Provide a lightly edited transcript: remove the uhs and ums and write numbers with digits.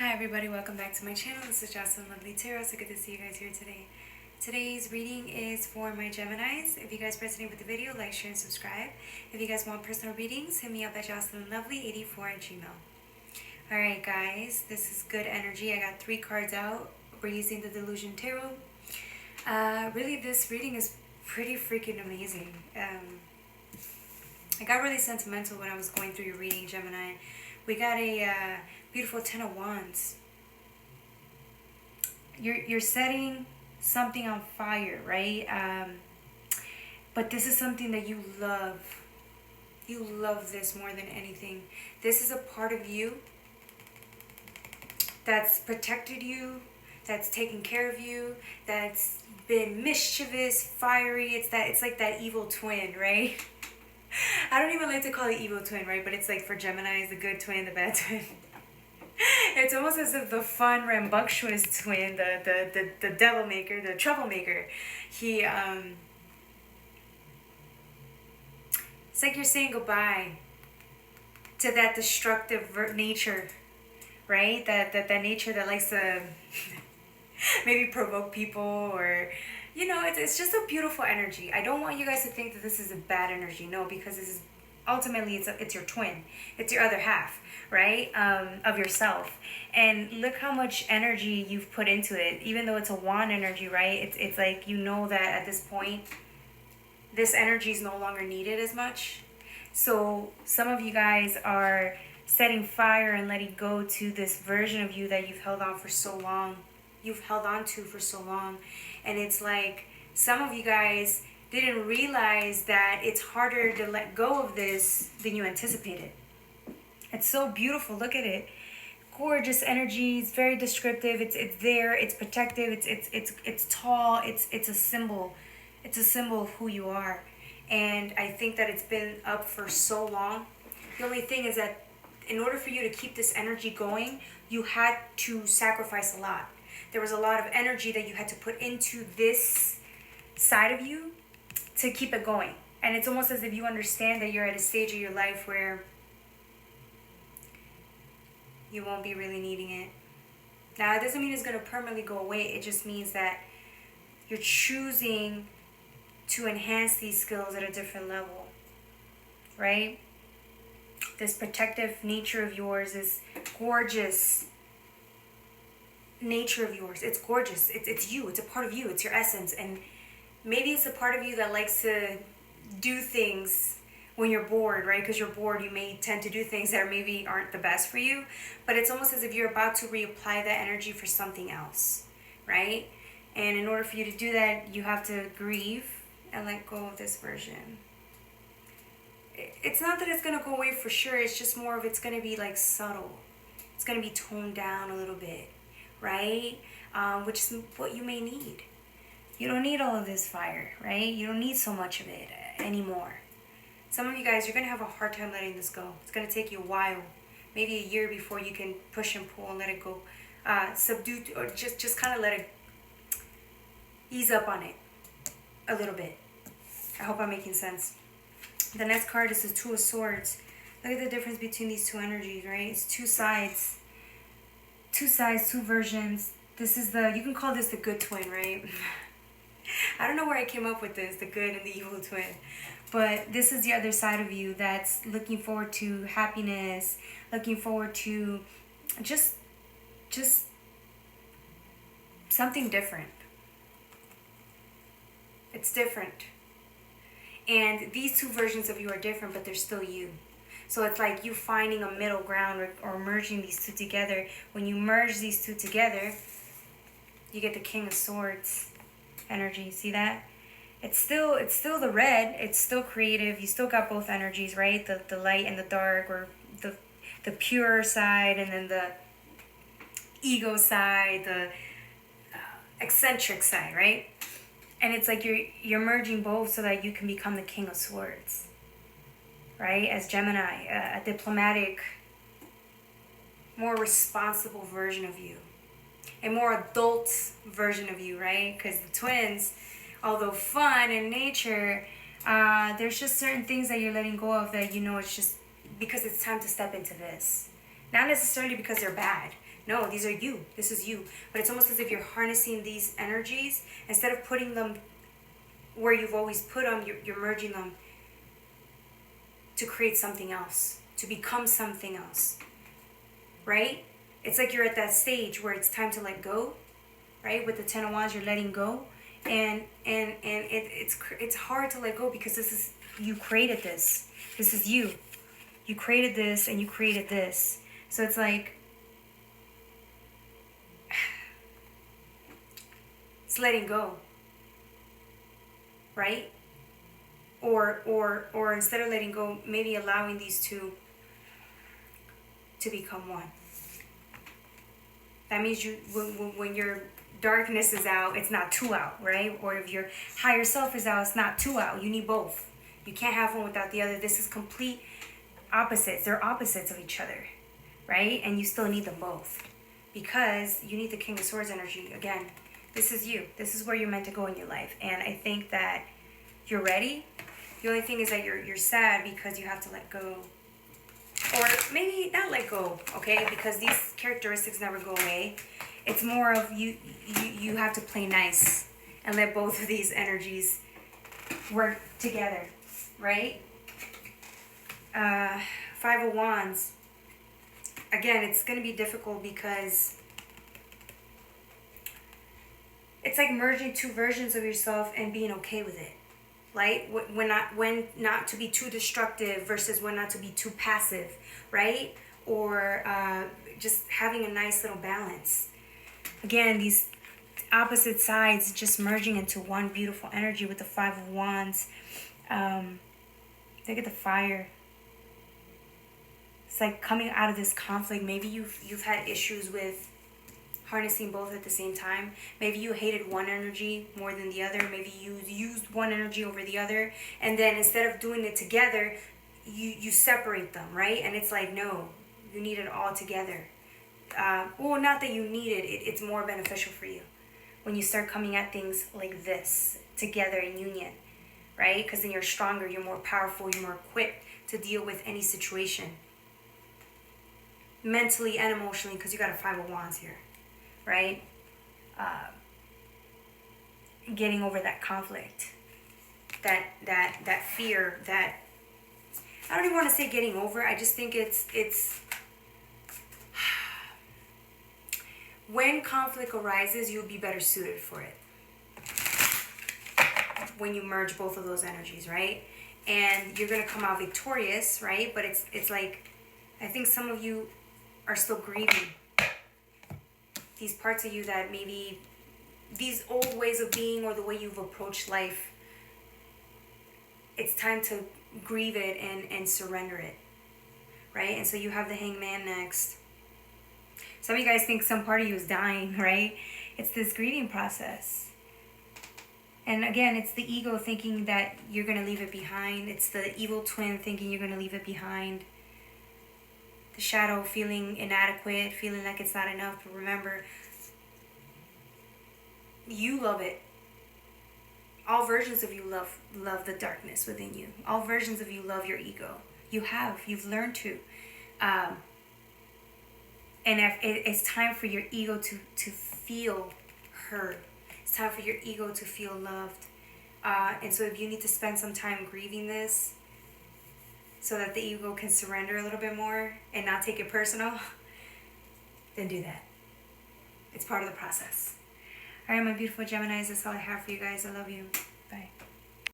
Hi everybody, welcome back to my channel. This is Jocelyn Lovely Tarot. So good to see you guys here today. Today's reading is for my Geminis. If you guys resonate with the video, like, share, and subscribe. If you guys want personal readings, hit me up at jocelynlovely84@gmail.com. Alright guys, this is good energy. I got 3 cards out. We're using the Delusion Tarot. Really, this reading is pretty freaking amazing. I got really sentimental when I was going through your reading, Gemini. We got a beautiful 10 of Wands. You're setting something on fire, right? But this is something that you love. You love this more than anything. This is a part of you that's protected you, that's taken care of you, that's been mischievous, fiery. It's like that evil twin, right? I don't even like to call it evil twin, right? But it's like for Gemini, the good twin, the bad twin. It's almost as if the fun, rambunctious twin, the devil maker, the troublemaker, it's like you're saying goodbye to that destructive nature, right? That nature that likes to maybe provoke people, or it's just a beautiful energy. I don't want you guys to think that this is a bad energy. No, because this is ultimately it's your twin. It's your other half, right? Of yourself. And look how much energy you've put into it. Even though it's a wand energy, right? It's like that at this point, this energy is no longer needed as much. So some of you guys are setting fire and letting go to this version of you that you've held on for so long. You've held on to for so long. And it's like some of you guys didn't realize that it's harder to let go of this than you anticipated. It's so beautiful. Look at it. Gorgeous energy. It's very descriptive. It's there. It's protective. It's tall. It's a symbol. It's a symbol of who you are. And I think that it's been up for so long. The only thing is that in order for you to keep this energy going, you had to sacrifice a lot. There was a lot of energy that you had to put into this side of you to keep it going. And it's almost as if you understand that you're at a stage of your life where you won't be really needing it. Now, it doesn't mean it's going to permanently go away. It just means that you're choosing to enhance these skills at a different level, right? This protective nature of yours, this gorgeous nature of yours, it's gorgeous. It's you. It's a part of you. It's your essence. And maybe it's a part of you that likes to do things when you're bored, right? Because you're bored, you may tend to do things that maybe aren't the best for you. But it's almost as if you're about to reapply that energy for something else, right? And in order for you to do that, you have to grieve and let go of this version. It's not that it's going to go away for sure. It's just more of it's going to be like subtle. It's going to be toned down a little bit, right? Which is what you may need. You don't need all of this fire, right? You don't need so much of it anymore. Some of you guys, you're going to have a hard time letting this go. It's going to take you a while, maybe a year before you can push and pull and let it go. Subdue, or just kind of let it ease up on it a little bit. I hope I'm making sense. The next card is the Two of Swords. Look at the difference between these two energies, right? It's two sides. Two sides, two versions. This is you can call this the good twin, right? I don't know where I came up with this, the good and the evil twin. But this is the other side of you that's looking forward to happiness, looking forward to just something different. It's different. And these two versions of you are different, but they're still you. So it's like you finding a middle ground or merging these two together. When you merge these two together, you get the King of Swords energy. See that? It's still the red. It's still creative. You still got both energies, right? The light and the dark, or the pure side, and then the ego side, the eccentric side, right? And it's like you're merging both so that you can become the King of Swords, right? As Gemini, a diplomatic, more responsible version of you, a more adult version of you, right? Because the twins, although fun in nature, there's just certain things that you're letting go of that it's just because it's time to step into this. Not necessarily because they're bad. No, these are you. This is you. But it's almost as if you're harnessing these energies. Instead of putting them where you've always put them, you're merging them to create something else, to become something else, right? It's like you're at that stage where it's time to let go, right? With the Ten of Wands, you're letting go, and it's hard to let go because this is, you created this. This is you. You created this, and you created this. So it's like, it's letting go, right? Or instead of letting go, maybe allowing these two to become one. That means you, when your darkness is out, it's not two out, right? Or if your higher self is out, it's not two out. You need both. You can't have one without the other. This is complete opposites. They're opposites of each other, right? And you still need them both because you need the King of Swords energy. Again, this is you. This is where you're meant to go in your life. And I think that you're ready. The only thing is that you're sad because you have to let go. Or maybe not let go, okay? Because these characteristics never go away. It's more of you have to play nice and let both of these energies work together, right? Five of Wands. Again, it's going to be difficult because it's like merging two versions of yourself and being okay with it. Right? When not to be too destructive versus when not to be too passive, right? Or just having a nice little balance. Again, these opposite sides just merging into one beautiful energy with the Five of Wands. Look at the fire. It's like coming out of this conflict. Maybe you've had issues with harnessing both at the same time. Maybe you hated one energy more than the other. Maybe you used one energy over the other, and then instead of doing it together, you separate them, right? And it's like, no, you need it all together. Well, not that you need it. It's more beneficial for you when you start coming at things like this together in union, right? Because then you're stronger, you're more powerful, you're more equipped to deal with any situation, mentally and emotionally, because you got a Five of Wands here. Right? Getting over that conflict, that fear, that I don't even want to say getting over. I just think it's when conflict arises, you'll be better suited for it. When you merge both of those energies, right? And you're gonna come out victorious, right? But it's like, I think some of you are still grieving these parts of you that maybe these old ways of being or the way you've approached life. It's time to grieve it and surrender it, right? And so you have the Hangman next. Some of you guys think some part of you is dying, right? It's this grieving process. And again, it's the ego thinking that you're going to leave it behind. It's the evil twin thinking you're going to leave it behind. The shadow feeling inadequate, feeling like it's not enough. But remember, you love it. All versions of you love the darkness within you. All versions of you love your ego. You've learned to. And if it's time for your ego to feel heard. It's time for your ego to feel loved. And so if you need to spend some time grieving this, so that the ego can surrender a little bit more and not take it personal, then do that. It's part of the process. All right, my beautiful Geminis, that's all I have for you guys. I love you. Bye.